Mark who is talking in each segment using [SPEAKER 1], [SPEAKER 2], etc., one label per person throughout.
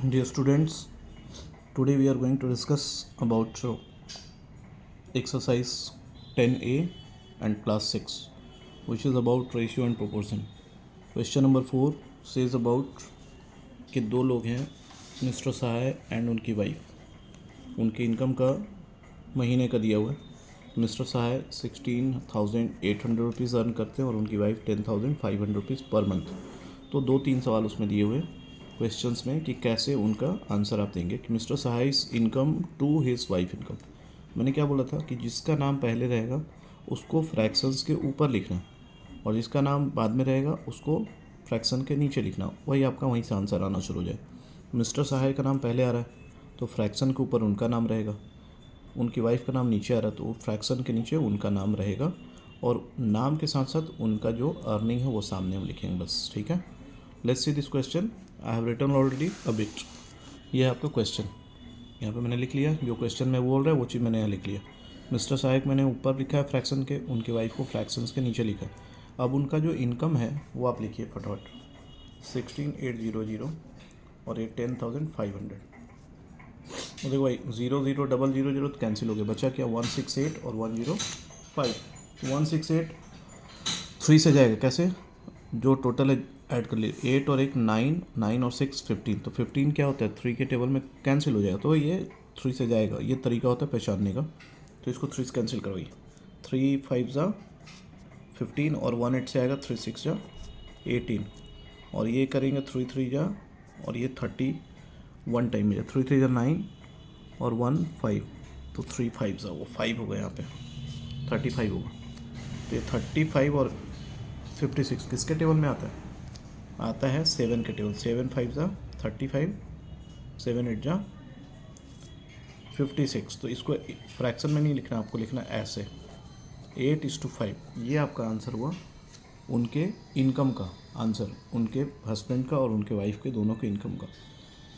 [SPEAKER 1] Dear students, today we are going to discuss about exercise 10A and class 6, which is about ratio and proportion. Question number 4 says about कि दो लोग हैं, mister Sahay and उनकी wife. उनके income का महीने का दिया हुआ है. मिस्टर सहाय 16,800 रुपीज़ अर्न करते हैं और उनकी वाइफ 10,500 रुपीज़ पर मंथ. तो 2-3 सवाल उसमें दिए हुए क्वेश्चंस में कि कैसे उनका आंसर आप देंगे. कि mister Sahai's income to his wife income. मैंने क्या बोला था कि जिसका नाम पहले रहेगा उसको फ्रैक्शंस के ऊपर लिखना और जिसका नाम बाद में रहेगा उसको फ्रैक्शन के नीचे लिखना. वही आपका वहीं से आंसर आना शुरू हो जाए. मिस्टर सहाय का नाम पहले आ रहा है तो फ्रैक्शन के ऊपर उनका नाम रहेगा. उनकी वाइफ का नाम नीचे आ रहा है तो फ्रैक्शन के नीचे उनका नाम रहेगा और नाम के साथ साथ उनका जो अर्निंग है वो सामने हम लिखेंगे बस. ठीक है. Let's see this question. I have written already a bit. ये है आपका क्वेश्चन. यहाँ पे मैंने लिख लिया जो क्वेश्चन में बोल रहा है वो चीज़ मैंने यहाँ लिख लिया. मिस्टर साहब मैंने ऊपर लिखा है फ्रैक्शन के, उनकी वाइफ को फ्रैक्शंस के नीचे लिखा है. अब उनका जो इनकम है वो आप लिखिए फटाफट. 16,800 और ये 10,500. तो देखो भाई 0,000 तो कैंसिल हो गया. बचा क्या 168 और 105. 168 3 से जाएगा कैसे, जो टोटल है ऐड कर लिए. 8 और 1 9, 9 और 6 15. तो 15 क्या होता है 3 के टेबल में कैंसिल हो जाएगा तो ये 3 से जाएगा. ये तरीका होता है पहचानने का. तो इसको 3 से कैंसिल करवाइए. 3 5 जा 15 और 1 8 से आएगा. 3 6 जा 18 और ये करेंगे 3 3 जा और ये 31 टाइम में 3 3 जा 9 और 1 5. तो 3 5 जा वो 5 होगा यहाँ पे 35 होगा. तो ये 35 और 56 किसके टेबल में आता है, आता है 7 के टेबल. 7 5 जा 35, 7 8 जा 56. तो इसको फ्रैक्शन में नहीं लिखना, आपको लिखना ऐसे 8:5. ये आपका आंसर हुआ उनके इनकम का आंसर, उनके हस्बैंड का और उनके वाइफ के दोनों के इनकम का.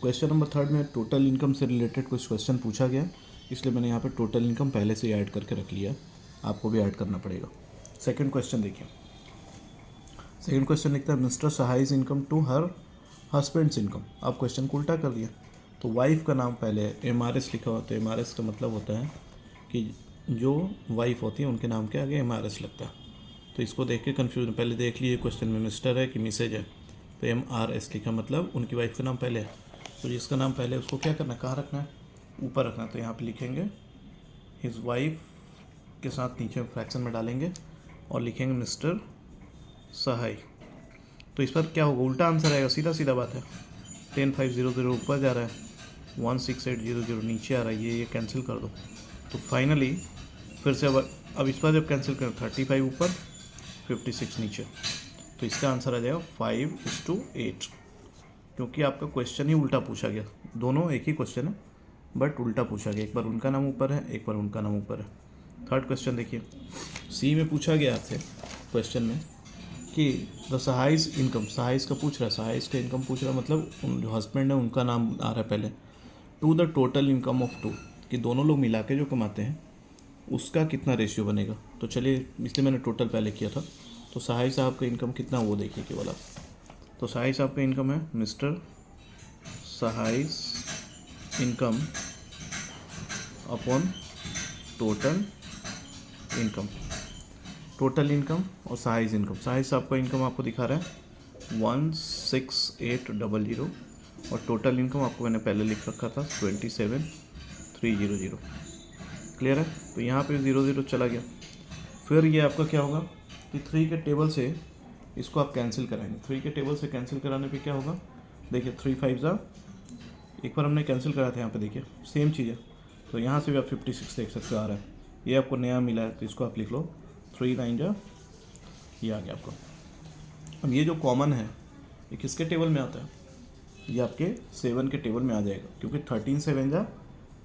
[SPEAKER 1] क्वेश्चन नंबर 3 में टोटल इनकम से रिलेटेड कुछ क्वेश्चन पूछा गया, इसलिए मैंने यहाँ पे टोटल इनकम पहले से ऐड करके रख लिया. आपको भी ऐड करना पड़ेगा. सेकेंड क्वेश्चन देखिए. सेकेंड क्वेश्चन लिखता है mister Sahai's income to her husband's income. आप क्वेश्चन को उल्टा कर दिया. तो वाइफ का नाम पहले MRS लिखा हुआ. तो MRS का मतलब होता है कि जो वाइफ होती है उनके नाम के आगे MRS लगता है. तो इसको देख के कन्फ्यूजन, पहले देख लीजिए क्वेश्चन में मिस्टर है कि मिसेज है. तो MRS लिखा मतलब उनकी वाइफ का नाम पहले है. तो जिसका नाम पहले है उसको क्या करना है, कहाँ रखना है, ऊपर रखना है. तो यहाँ पर लिखेंगे हिज वाइफ के साथ नीचे फ्रैक्शन में डालेंगे और लिखेंगे मिस्टर सहाय. तो इस पर क्या होगा, उल्टा आंसर आएगा. सीधा सीधा बात है. 10,500 ऊपर जा रहा है, 16800 नीचे आ रहा है. ये कैंसिल कर दो. तो फाइनली फिर से अब इस पर जब कैंसिल करें 35 ऊपर 56 नीचे. तो इसका आंसर आ जाएगा 5:8. क्योंकि आपका क्वेश्चन ही उल्टा पूछा गया. दोनों एक ही क्वेश्चन है बट उल्टा पूछा गया. एक बार उनका नाम ऊपर है, एक बार उनका नाम ऊपर है. थर्ड क्वेश्चन देखिए. सी में पूछा गया आपसे क्वेश्चन में कि द सहाइज इनकम, सहाइज का पूछ रहा है, सहाइज का इनकम पूछ रहा है मतलब उन जो हस्बैंड है उनका नाम आ रहा है पहले. To the total income of two, कि दोनों लोग मिला के जो कमाते हैं उसका कितना रेशियो बनेगा. तो चलिए इसलिए मैंने टोटल पहले किया था. तो सहाइज साहब का इनकम कितना वो देखिए केवल आप. तो सहाइज साहब का इनकम है mister Sahai's income upon total income. Total income और सहाइज इनकम. सहाइज साहब का इनकम आपको दिखा रहा है 16800 और टोटल इनकम आपको मैंने पहले लिख रखा था 27,300. क्लियर है. तो यहाँ पे 00 चला गया. फिर ये आपका क्या होगा कि 3 के टेबल से इसको आप कैंसिल कराएंगे. 3 के टेबल से कैंसिल कराने पे क्या होगा, देखिए 3 5 जा, एक बार हमने कैंसिल कराया था यहाँ पे, देखिए सेम चीज़ है. तो यहाँ से भी आप 56 देख सकते हो आ रहा है. ये आपको नया मिला है तो इसको आप लिख लो 3 9 जा, ये आ गया आपको. अब ये जो कॉमन है ये किसके टेबल में आता है, ये आपके 7 के टेबल में आ जाएगा. क्योंकि 13 7 जा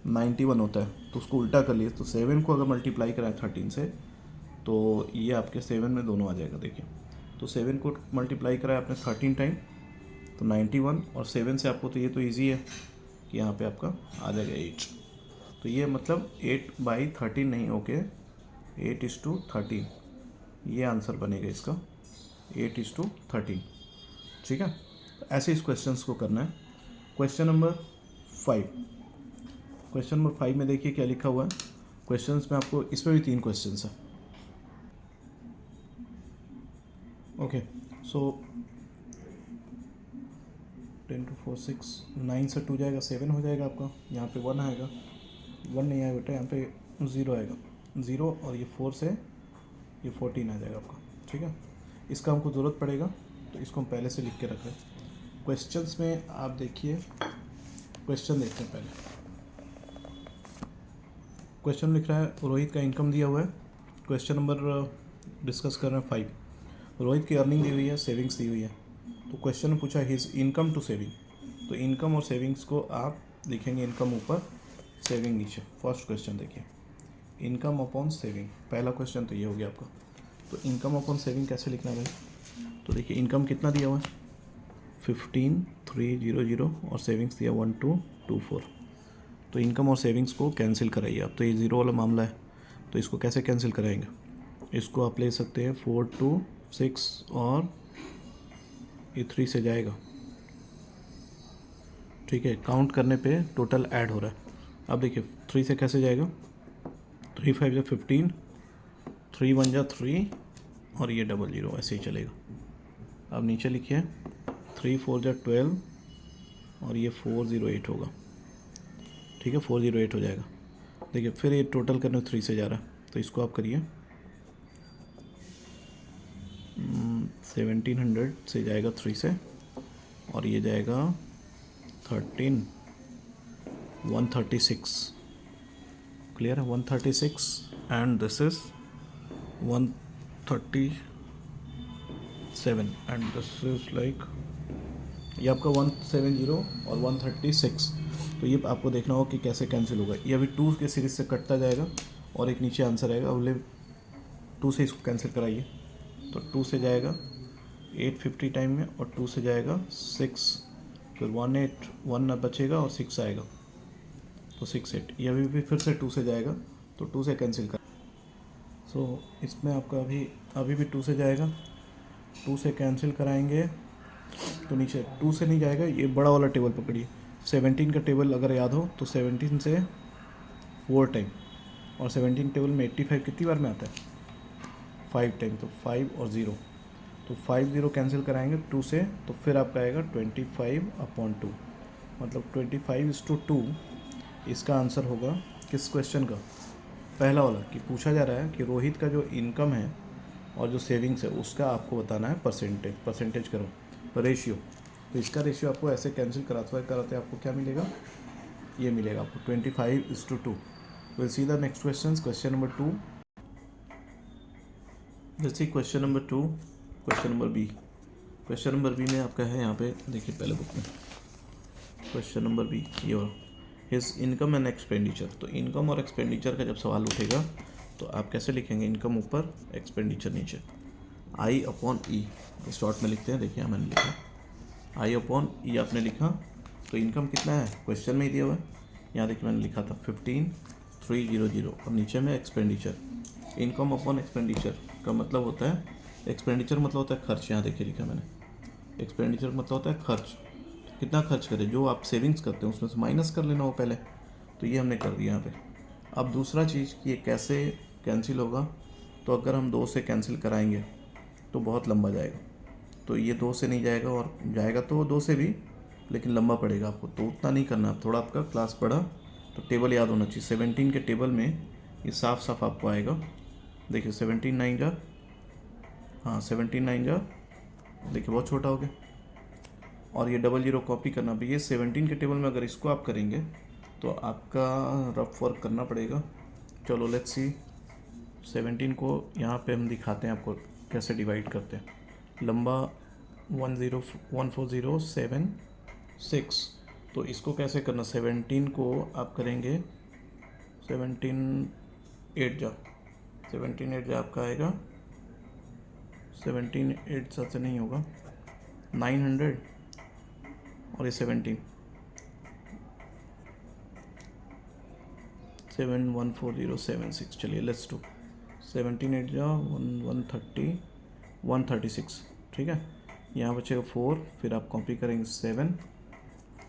[SPEAKER 1] 91 होता है. तो उसको उल्टा कर लिए. तो 7 को अगर मल्टीप्लाई कराएं 13 से तो ये आपके 7 में दोनों आ जाएगा. देखिए तो 7 को मल्टीप्लाई कराया आपने 13 टाइम तो 91 और 7 से आपको, तो ये तो ईजी है कि यहाँ पे आपका आ जाएगा 8. तो ये मतलब 8/13 नहीं, ओके 8:13. ये आंसर बनेगा इसका 8:13. ठीक है. ऐसे इस क्वेश्चंस को करना है. क्वेश्चन नंबर 5, क्वेश्चन नंबर 5 में देखिए क्या लिखा हुआ है। क्वेश्चंस में आपको इसमें भी 3 क्वेश्चंस हैं। ओके, सो 10 to 4 6 9 से 2 जाएगा 7 हो जाएगा आपका। यहाँ पे 1 आएगा, 1 नहीं आएगा बेटा, यहाँ पे 0 आएगा, 0 और ये 4 से ये 14 आ जाएगा आपका। ठीक है, इसका हमको ज़रूरत पड़ेगा तो इसको हम पहले से लिख के रख रहे हैं। क्वेश्चंस में आप देखिए, क्वेश्चन देखते हैं पहले। क्वेश्चन लिख रहा है रोहित का इनकम दिया हुआ है। क्वेश्चन नंबर डिस्कस कर रहे हैं 5। रोहित की अर्निंग दी हुई है, सेविंग्स दी हुई है। तो क्वेश्चन में पूछा हिज इनकम टू सेविंग, तो इनकम और सेविंग्स को आप लिखेंगे इनकम ऊपर, सेविंग नीचे। फर्स्ट क्वेश्चन देखिए, इनकम अपॉन सेविंग, पहला क्वेश्चन तो ये हो गया आपका। तो इनकम अपॉन सेविंग कैसे लिखना है भाई? तो देखिए इनकम कितना दिया हुआ है 15,300 और सेविंग्स दिया 1224। तो इनकम और सेविंग्स को कैंसिल कराइए आप। तो ये ज़ीरो वाला मामला है, तो इसको कैसे कैंसिल कराएंगे? इसको आप ले सकते हैं 4 2 6 और ये 3 से जाएगा। ठीक है, काउंट करने पे टोटल ऐड हो रहा है। अब देखिए 3 से कैसे जाएगा? 3 5 जा 15, 3 1 जा 3 और ये 00 ऐसे ही चलेगा। अब नीचे लिखिए 3 4 जा 12 और ये 408 होगा। ठीक है, 408 हो जाएगा। देखिए फिर ये टोटल करने 3 से जा रहा है, तो इसको आप करिए 1700 से जाएगा 3 से और ये जाएगा 136। क्लियर है? 136 and this is 137 and this is like ये आपका 170 और 136। तो ये आपको देखना होगा कि कैसे कैंसिल होगा। ये अभी 2 के सीरीज से कटता जाएगा और एक नीचे आंसर आएगा, अगले 2 से इसको कैंसिल कराइए। तो 2 से जाएगा 850 टाइम में और 2 से जाएगा 6, फिर 1 बचेगा और 6 आएगा तो 68। ये अभी भी फिर से 2 से जाएगा, तो 2 से कैंसिल कर। सो इसमें आपका अभी भी 2 से जाएगा, 2 से कैंसिल कराएंगे तो नीचे 2 से नहीं जाएगा। ये बड़ा वाला टेबल पकड़िए, 17 का टेबल अगर याद हो तो 17 से 4 टाइम और 17 टेबल में 85 कितनी बार में आता है? 5 टाइम, तो 5 और 0, तो 5 0 कैंसिल कराएंगे 2 से, तो फिर आपका आएगा 25/2, मतलब 25:2। इसका आंसर होगा किस क्वेश्चन का? पहला वाला, कि पूछा जा रहा है कि रोहित का जो इनकम है और जो सेविंग्स है उसका आपको बताना है परसेंटेज करो, रेशियो। तो इसका रेशियो आपको ऐसे कैंसिल कराते आपको क्या मिलेगा? ये मिलेगा आपको 25:2। Will see the next question, question number 2। Let's see question number 2, question number B. Question number B में आपका है, यहाँ पे देखिए पहले बुक में क्वेश्चन नंबर बी, ये हिज इनकम एंड एक्सपेंडिचर। तो इनकम और एक्सपेंडिचर का जब सवाल उठेगा तो आप कैसे लिखेंगे? इनकम ऊपर, एक्सपेंडिचर नीचे। I/E शॉर्ट में लिखते हैं, देखिए मैंने लिखा I/E आपने लिखा। तो इनकम कितना है क्वेश्चन में ही दिया हुआ है, यहाँ देखिए मैंने लिखा था 15,300 और नीचे में एक्सपेंडिचर। इनकम अपॉन एक्सपेंडिचर का मतलब होता है, एक्सपेंडिचर मतलब होता है खर्च। यहाँ देखिए लिखा मैंने, एक्सपेंडिचर मतलब होता है खर्च। कितना खर्च करें, जो आप सेविंग्स करते हैं उसमें से माइनस कर लेना हो पहले। तो ये हमने कर दिया यहाँ पे। अब दूसरा चीज़ कि ये कैसे कैंसिल होगा, तो अगर हम 2 से कैंसिल कराएंगे तो बहुत लंबा जाएगा। तो ये 2 से नहीं जाएगा, और जाएगा तो 2 से भी, लेकिन लंबा पड़ेगा आपको, तो उतना नहीं करना। आप थोड़ा आपका क्लास पढ़ा तो टेबल याद होना चाहिए। 17 के टेबल में ये साफ साफ आपको आएगा। देखिए 17 9 जा, हाँ 17 9 जा, देखिए बहुत छोटा हो गया। और ये 00 कॉपी करना भी, ये 17 के टेबल में अगर इसको आप करेंगे तो आपका रफ वर्क करना पड़ेगा। चलो लेट्स सी, 17 को यहाँ पे हम दिखाते हैं आपको कैसे डिवाइड करते हैं। लंबा 14076, तो इसको कैसे करना? 17 को आप करेंगे 17 8 जा, 17 8 जा आपका आएगा 17 8 से नहीं होगा 900 और ये 17 714,076। चलिए लेट्स डू 17 8 जा 136। ठीक है, यहाँ बचेगा 4, फिर आप कॉपी करेंगे 7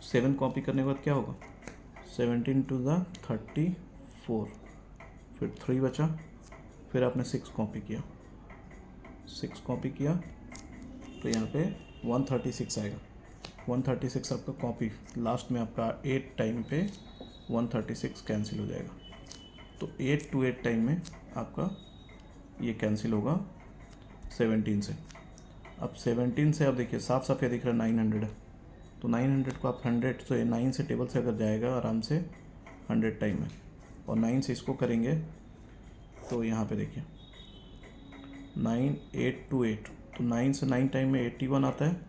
[SPEAKER 1] 7 कॉपी करने के बाद क्या होगा, 17 टू द 34, फिर 3 बचा, फिर आपने 6 कॉपी किया, 6 कॉपी किया तो यहाँ पे 136 आएगा। 136 आपका कॉपी, लास्ट में आपका 8 टाइम पे 136 कैंसिल हो जाएगा। तो 8 to 8 टाइम में आपका ये कैंसिल होगा 17 से। अब 17 से आप देखिए साफ साफ क्या दिख रहा है, 900 है। तो 900 को आप 100 से 9 से टेबल से अगर जाएगा आराम से 100 टाइम में, और 9 से इसको करेंगे तो यहाँ पे देखिए 9 8 to 8, तो 9 से 9 टाइम में 81 आता है,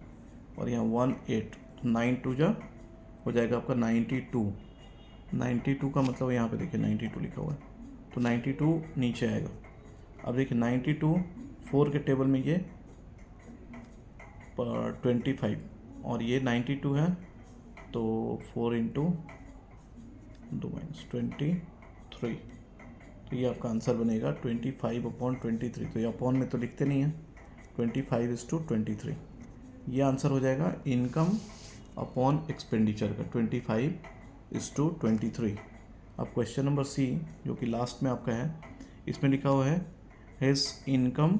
[SPEAKER 1] और यहाँ 18, 9 2 जा हो जाएगा आपका 92। 92 का मतलब यहाँ पे देखिए 92 लिखा हुआ है, तो 92 नीचे आएगा। अब देखिए 92 4 के टेबल में ये 25, और ये 92 है, तो 4 इंटू 2 माइनस 23, तो ये आपका आंसर बनेगा 25/23। तो ये अपॉन में तो लिखते नहीं है, 25:23, ये आंसर हो जाएगा इनकम अपॉन एक्सपेंडिचर का 25:23। अब क्वेश्चन नंबर सी जो कि लास्ट में आपका है, इसमें लिखा हुआ है हिज इनकम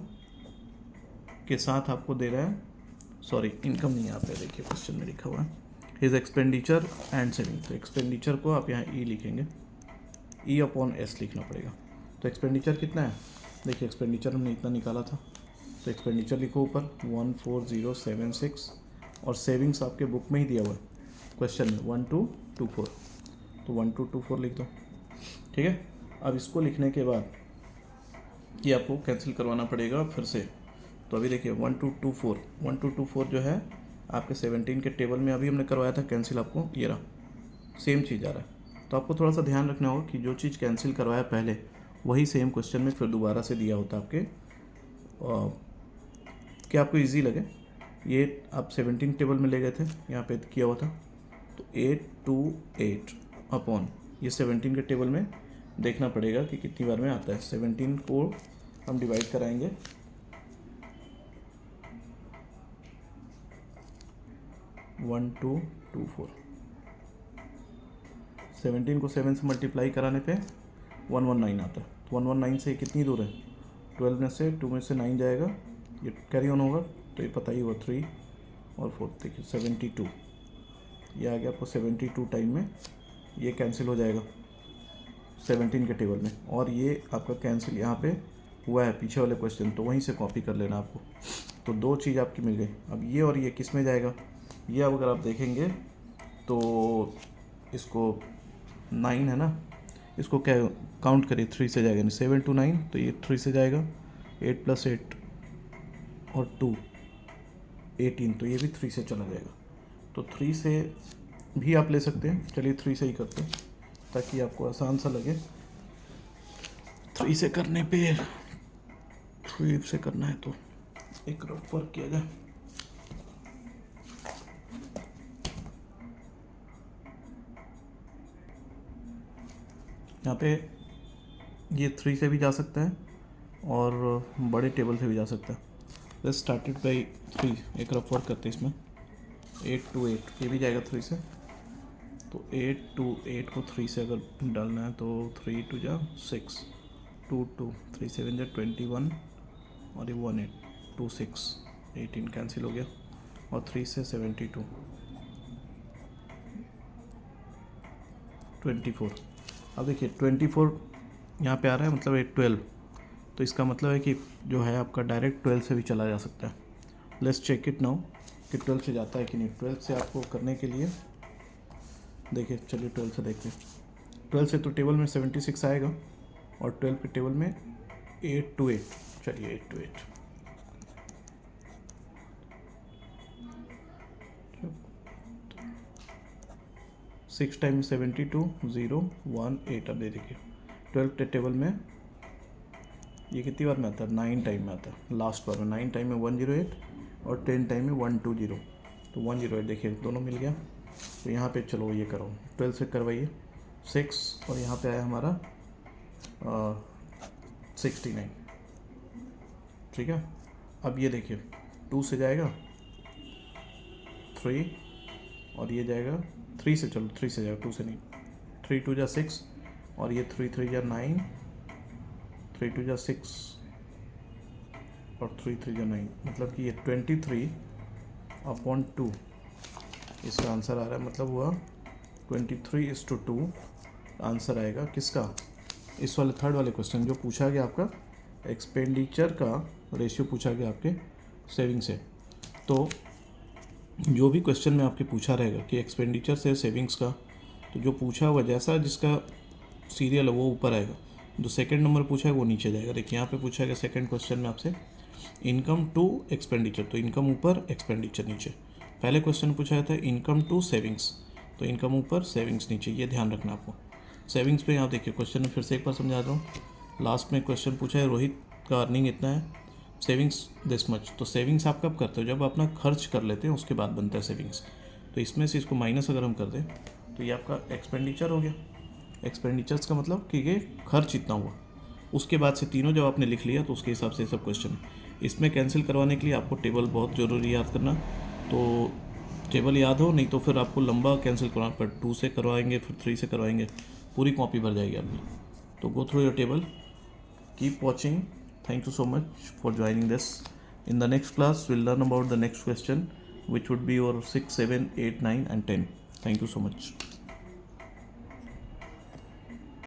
[SPEAKER 1] के साथ आपको दे रहा है, सॉरी इनकम नहीं, यहाँ पे देखिए क्वेश्चन में लिखा हुआ है हिज एक्सपेंडिचर एंड सेविंग। तो एक्सपेंडिचर को आप यहाँ ई लिखेंगे, ई अपॉन एस लिखना पड़ेगा। तो एक्सपेंडिचर कितना है, देखिए एक्सपेंडिचर हमने इतना निकाला था, तो एक्सपेंडिचर लिखो ऊपर 14076, और सेविंग्स आपके बुक में ही दिया हुआ है क्वेश्चन में 1224, तो 1224 लिख दो। ठीक है, अब इसको लिखने के बाद ये आपको कैंसिल करवाना पड़ेगा फिर से। तो अभी देखिए 1224 जो है आपके 17 के टेबल में अभी हमने करवाया था कैंसिल, आपको ये रहा सेम चीज़ आ रहा है। तो आपको थोड़ा सा ध्यान रखना होगा कि जो चीज़ कैंसिल करवाया पहले वही सेम क्वेश्चन में फिर दोबारा से दिया होता आपके, क्या आपको इजी लगे। ये आप 17 टेबल में ले गए थे, यहाँ पे किया हुआ था, तो 8 to 8 अपॉन ये 17 के टेबल में देखना पड़ेगा कि कितनी बार में आता है। 17 को हम डिवाइड कराएंगे 1224, 17 को 7 से मल्टीप्लाई कराने पे 119 आता है। तो 119 से कितनी दूर है, 12 में से 2 में से 9 जाएगा, ये कैरी ऑन होगा, तो ये पता ही हुआ 3 और 4, देखिए 72, ये आ गया आपको 72 टाइम में, ये कैंसिल हो जाएगा 17 के टेबल में, और ये आपका कैंसिल यहाँ पे हुआ है पीछे वाले क्वेश्चन, तो वहीं से कॉपी कर लेना आपको। तो 2 चीज़ आपकी मिल गई। अब ये और ये किस में जाएगा, ये अब अगर आप देखेंगे तो इसको 9 है ना, इसको क्या काउंट करिए 3 से जाएगा, यानी 7 to 9, तो ये 3 से जाएगा, 8 + 8 और 2 18, तो ये भी 3 से चला जाएगा। तो 3 से भी आप ले सकते हैं, चलिए 3 से ही करते हैं ताकि आपको आसान सा लगे। 3 से करने पे 3 से करना है तो एक रफ वर्क किया जाए। यहाँ पे ये 3 से भी जा सकता है और बड़े टेबल से भी जा सकता है। लेट्स स्टार्टेड बाई 3, एक रफ वर्क करते हैं इसमें। 8 to 8 ये भी जाएगा 3 से, तो 8 to 8 को 3 से अगर डालना है तो 3 2 जा 6, 2 2 3 7 जा 21, और ये 1 8 2 6 18 कैंसिल हो गया, और 3 से 72 24। अब देखिए 24 यहाँ पे आ रहा है, मतलब 12, तो इसका मतलब है कि जो है आपका डायरेक्ट 12 से भी चला जा सकता है। लेट्स चेक इट नाउ कि 12 से जाता है कि नहीं। 12 से आपको करने के लिए देखिए, चलिए 12 से देखते हैं। 12 से तो टेबल में 76 आएगा, और 12 के टेबल में 8 to 8, चलिए 8 to 8 6 टाइम 72 0 1 8। अब दे देखिए 12 के टेबल में ये कितनी बार में आता है, 9 टाइम में आता है, लास्ट बार में 9 टाइम में 108, और 10 टाइम में 120, तो 108 देखिए दोनों मिल गया। तो यहाँ पे चलो ये करो, 12 से करवाइए 6, और यहाँ पे आया हमारा 69, ठीक है। अब ये देखिए 2 से जाएगा 3, और ये जाएगा 3 से, चलो 3 से जाएगा, 2 से नहीं। 3 2 जा 6 और ये 3 3 जा 9, 3 2 जा 6 और 3 3 जा 9, मतलब कि ये 23/2 इसका आंसर आ रहा है। मतलब हुआ 23:2 आंसर आएगा किसका, इस वाले थर्ड वाले क्वेश्चन जो पूछा गया आपका एक्सपेंडिचर का रेशियो पूछा गया आपके सेविंग से। तो जो भी क्वेश्चन में आपके पूछा रहेगा कि एक्सपेंडिचर से सेविंग्स का, तो जो पूछा हुआ जैसा जिसका सीरियल है वो ऊपर आएगा, जो सेकंड नंबर पूछा है वो नीचे जाएगा। देखिए यहाँ पे पूछा गया सेकंड क्वेश्चन में आपसे इनकम टू एक्सपेंडिचर, तो इनकम ऊपर एक्सपेंडिचर नीचे। पहले क्वेश्चन पूछा था इनकम टू सेविंग्स, तो इनकम ऊपर सेविंग्स नीचे, ये ध्यान रखना आपको। सेविंग्स पे यहाँ देखिए क्वेश्चन में फिर से एक बार समझा रहा हूँ। लास्ट में क्वेश्चन पूछा है रोहित का अर्निंग इतना है, सेविंग्स दिस मच। तो सेविंग्स आप कब करते हो, जब अपना खर्च कर लेते हैं उसके बाद बनता है सेविंग्स। तो इसमें से इसको माइनस अगर हम कर दें तो ये आपका एक्सपेंडिचर हो गया। एक्सपेंडिचर्स का मतलब कि ये खर्च इतना हुआ, उसके बाद से तीनों जब आपने लिख लिया तो उसके हिसाब से सब क्वेश्चन है। इसमें कैंसिल करवाने के लिए आपको टेबल बहुत ज़रूरी याद करना, तो टेबल याद हो, नहीं तो फिर आपको लंबा कैंसिल करवाना पर 2 से करवाएंगे फिर 3 से करवाएंगे, पूरी कॉपी भर जाएगी आपकी। तो go through your table, keep watching, thank you so much for joining this. In the next class we'll learn about the next question which would be your 6 7 8 9 and 10. Thank you so much.